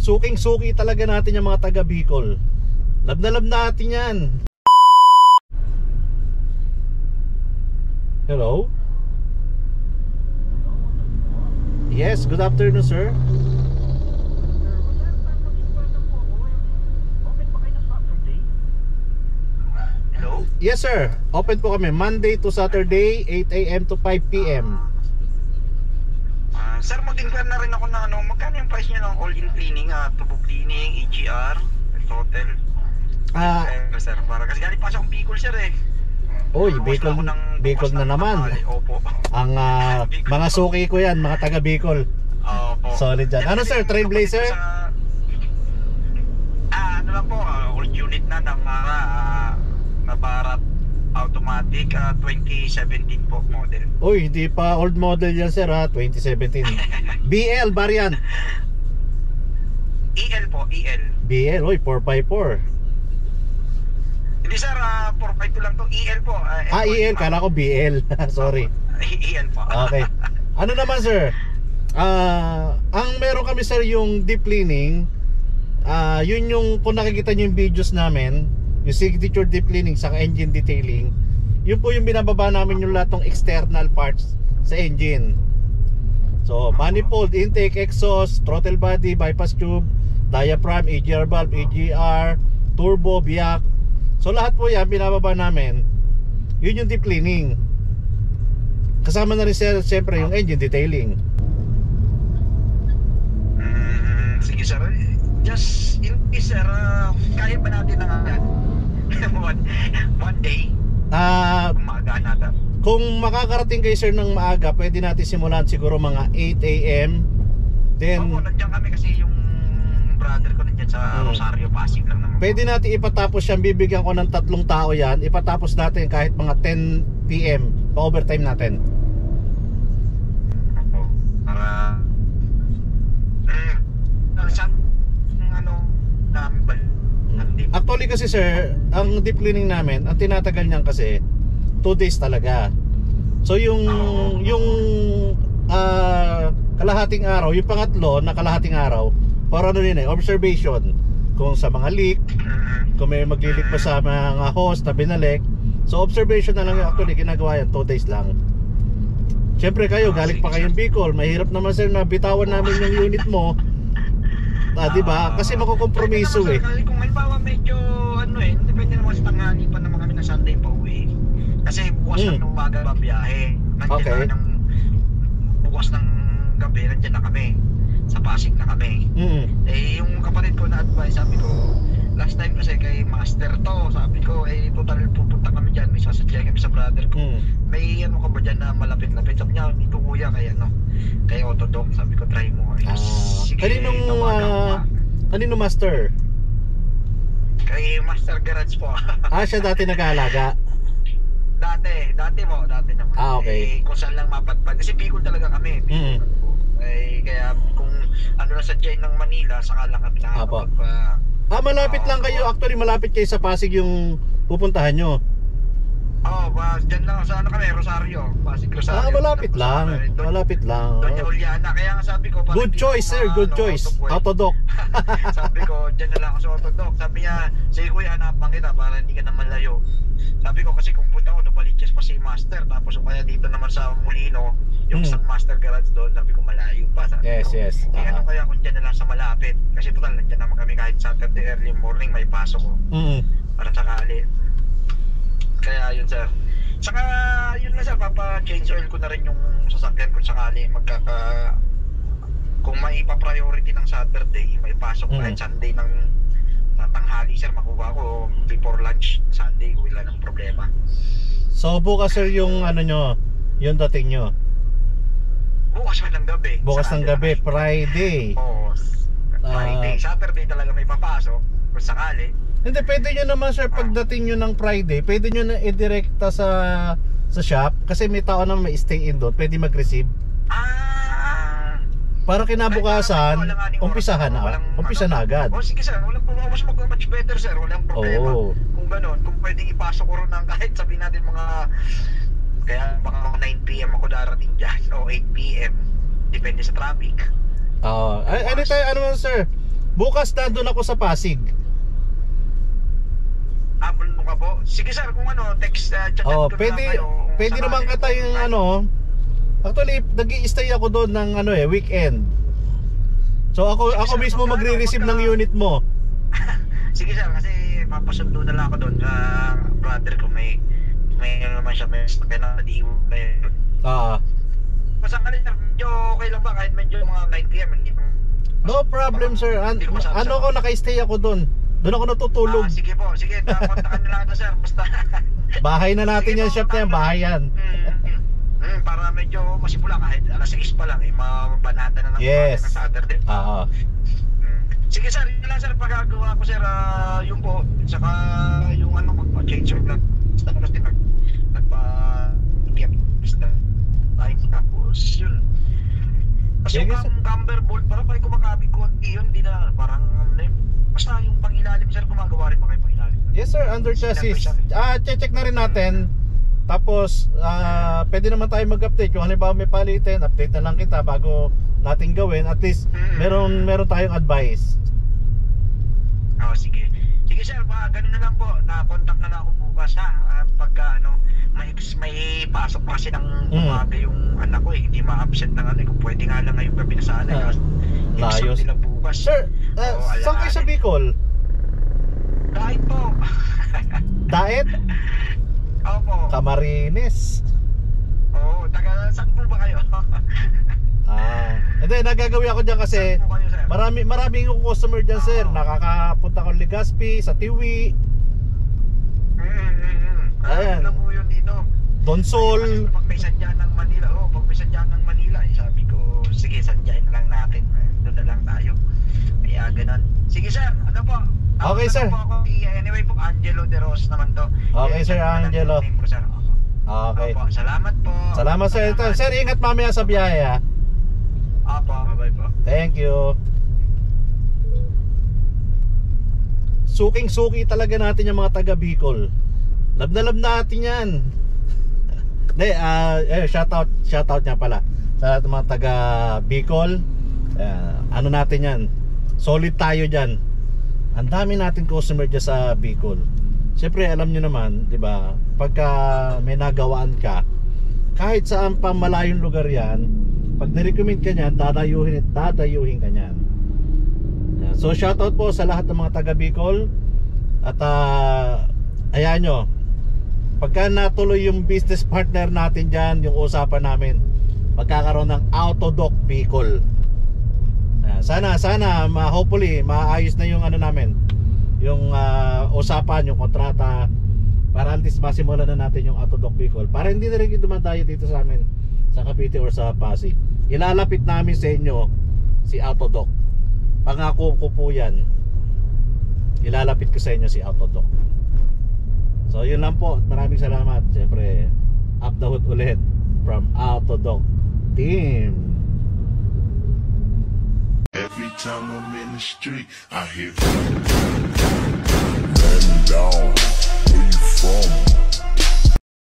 Suking-suki talaga natin yung mga taga Bicol. Love na love natin yan. Hello? Yes, good afternoon sir. Hello? Yes sir, open po kami Monday to Saturday 8 AM to 5 PM. Sir, mag-inquire na rin ako ng magkano yung price niya ng all-in cleaning, tubo cleaning, EGR, total. Sir, para kasi galing pa siya akong Bicol sir eh. Oy, Bicol na naman. Opo. Ang mga suki ko yan, mga taga Bicol. Opo. Solid dyan. Ano sir, Trailblazer? Ano lang po, old unit na ng Barat automatic 2017 po model. Uy, hindi pa old model yan sir ha, 2017. BL variant. EL po, EL. BL, uy, 4x4. Hindi sir, 4x2 lang to, EL po. EL, kala ko BL. Sorry. EL po. Okay. Ano naman sir? Ang meron kami sir yung deep cleaning. Yun yung kung nakikita nyo yung videos namin, yung signature deep cleaning sa engine detailing, yun po yung binababa namin yung lahat ng external parts sa engine. So manifold, intake, exhaust, throttle body, bypass tube, diaphragm, EGR valve, EGR, turbo, biak. So lahat po yan binababa namin. Yun yung deep cleaning. Kasama na rin siyempre yung engine detailing. Sige sir, just in case sir, kaya ba natin ng one day? Umaga natin. Kung makakarating kayo sir ng maaga, pwede natin simulan siguro mga 8 AM. Then nandiyan kami kasi yung brother ko nandiyan sa Rosario, Pasig lang naman. Pwede natin ipatapos yan, bibigyan ko ng 3 tao yan. Ipatapos natin kahit mga 10 PM, pa-overtime natin. Para Actually kasi sir, ang deep cleaning namin, ang tinatagal niyan kasi 2 days talaga. So yung kalahating araw, yung pangatlo na kalahating araw, para ano rin observation kung sa mga leak, kung may maglilik pa sa mga hose na binalik. So observation na lang yung actually ginagawa yan, 2 days lang. Siyempre kayo, galing pa kayong Bicol, mahirap naman sir na bitawan namin yung unit mo. Diba? Kasi makukompromiso eh. Kung halimbawa medyo depende naman sa tanghali pa naman kami ng Sunday pa uwi. Kasi bukas ng umaga pa biyahe. Nandiyan na ng bukas ng gabi, nandiyan na kami. Sa Pasig na kami. Yung kapatid ko na advice, sabi ko, last time kasi kay Master to, sabi ko, total pupunta kami dyan, may sasadya kami sa brother ko. May ka ba dyan na malapit-lapit? Sabi niya, dito kuya, kay Autodoc, sabi ko, try mo. Kaninong Master? Kay Master Garage po. Siya dati nag-aalaga? Dati naman. Okay. Kung saan lang mapadpad. Kasi Bicol talaga kami. Kaya kung sadyain ng Manila, saka lang kami nakakapagpa. Malapit lang kayo. Actually, malapit kayo sa Pasig yung pupuntahan nyo. Dyan lang sa kami, Rosario. Pasig, Rosario. Malapit lang. Malapit lang. Doña Juliana. Kaya nga sabi ko, good choice sir, good choice. Autodoc. Sabi ko, dyan na lang ako sa Autodoc. Sabi niya, sige kuya, hanapan kita para hindi ka na malayo. Sabi ko, kasi kung punta ko, Novaliches pa si Master. Tapos kaya dito naman sa Molino, yung isang Master Garage doon, sabi ko malayo pa. Yes. Kaya kaya kung dyan na lang sa malapit. Kasi total, nandiyan naman kami kahit Saturday early morning, may pasok ko. Para sakali. Kaya yun sir. Saka yun na sir, papa-change oil ko na rin yung sasakyan kung sakali kung may ipa-priority ng Saturday, may pasok kahit Sunday ng tanghali sir, makuha ko before lunch Sunday, wala nang problema. So bukas sir yung yung dating nyo? Bukas ng gabi. Bukas ng gabi, Friday. Friday, Saturday talaga may papasok kung sakali. Hindi, pwede nyo naman sir, pagdating nyo ng Friday, pwede nyo na i-direkta sa shop. Kasi may tao na may stay in doon, pwede mag-receive. Para kinabukasan, umpisa na agad. Sige sir, mas much better sir, walang problema. Kung gano'n, kung pwedeng ipasok ko rin ng kahit sabihin natin kaya baka 9 PM ako darating dyan o 8 PM, depende sa traffic. Ano man sir, Bukas nandun ako sa Pasig. Apple mo ka po? Sige sir, kung ano, text, chat ko na lang Pwede, kayo. pwede Sakali naman ka po. tayong ano. Actually, nag-i-stay ako doon ng ano weekend. So ako Sige, sir, mismo pagka magre-receive ano, ng unit mo. Sige sir, kasi papasundo na lang ako doon sa brother ko. May naman siya, may sakyan na nadiiwan na yun. Basta ka sir, medyo okay lang ba kahit medyo mga 9 PM, hindi pa. No problem, sir. Ano ko, naka-stay ako doon. Doon ako natutulog. Sige po, sige, kontakan nyo lang ito sir. Basta Bahay na natin Sige yan, po, shop na yan, bahay yan. para medyo masimula kahit alas 6 pa lang, mabanata na ng Yes. ng Saturday. Sige sir, yun lang sir, pagkagawa ko sir, yung po, saka yung ano, magpa-change oil lang. Basta ko din time, tapos yun. Kasi Sige, yung camber bolt, parang may kumakabig konti yun, di na, parang, basta yung pangilalim sir, gumagawa rin pa kayo pangilalim. Yes sir, under chassis. Check na rin natin. Tapos pwede naman tayo mag-update. Kung halimbawa may palitin, update na lang kita bago natin gawin. At least meron tayong advice. Sige. Sige sir, ganun na lang po. Na-contact na lang ako bukas ha. Pagka ano, may pasok pa kasi ng umaga yung anak ko Hindi ma-absent ng ano Kung pwede nga lang ngayong gabi na sana. Layos. Nila bukas. Sir, saan kayo sa Bicol? Kahit po. Daet? Opo. Camarines. Oo, taga saan po ba kayo? Hindi, nagagawin ako dyan kasi Saan po kayo, sir? maraming yung customer dyan sir. Nakakapunta ko Legazpi, sa Tiwi, Ayan. Alam mo yun dito. Donsol. Pag may sadya ng Manila, pag may sadya ng Manila, sabi ko, sige, sadyain na lang natin. Doon na lang tayo. Kaya ganun. Sige sir, ano po? Okay, sir. Po ako, anyway po, Angelo De Ros naman to. Okay, sir, Angelo. Name ko, sir. Okay. Opo, salamat po. Salamat sir. Sir, ingat mamaya sa biyahe ha. Opo, bye po. Thank you. Suking-suki talaga natin yung mga taga Bicol. Love na love natin yan. Hindi, shoutout niya pala sa lahat ng mga taga Bicol. Ano natin yan, solid tayo dyan. Ang dami natin customer dyan sa Bicol. Siyempre alam nyo naman, di ba, pagka may nagawaan ka, kahit saan pang malayong lugar yan, pag nirecommend ka nyan, dadayuhin ka nyan. So shoutout po sa lahat ng mga taga Bicol. At ayan nyo, pagka natuloy yung business partner natin dyan, yung usapan namin, magkakaroon ng Autodoc Bicol. Sana hopefully maayos na yung ano namin, yung usapan, yung kontrata, para at least masimulan na natin yung Autodoc Bicol, para hindi na rin dumadayo dito sa amin sa Cavite or sa Pasig. Ilalapit namin sa inyo si Autodoc. Pangako ko po yan, ilalapit ko sa inyo si Autodoc. So yun lang po, maraming salamat. Siyempre, up the hood ulit from Autodoc team. Every time I'm in the street, I hear man down, where you from?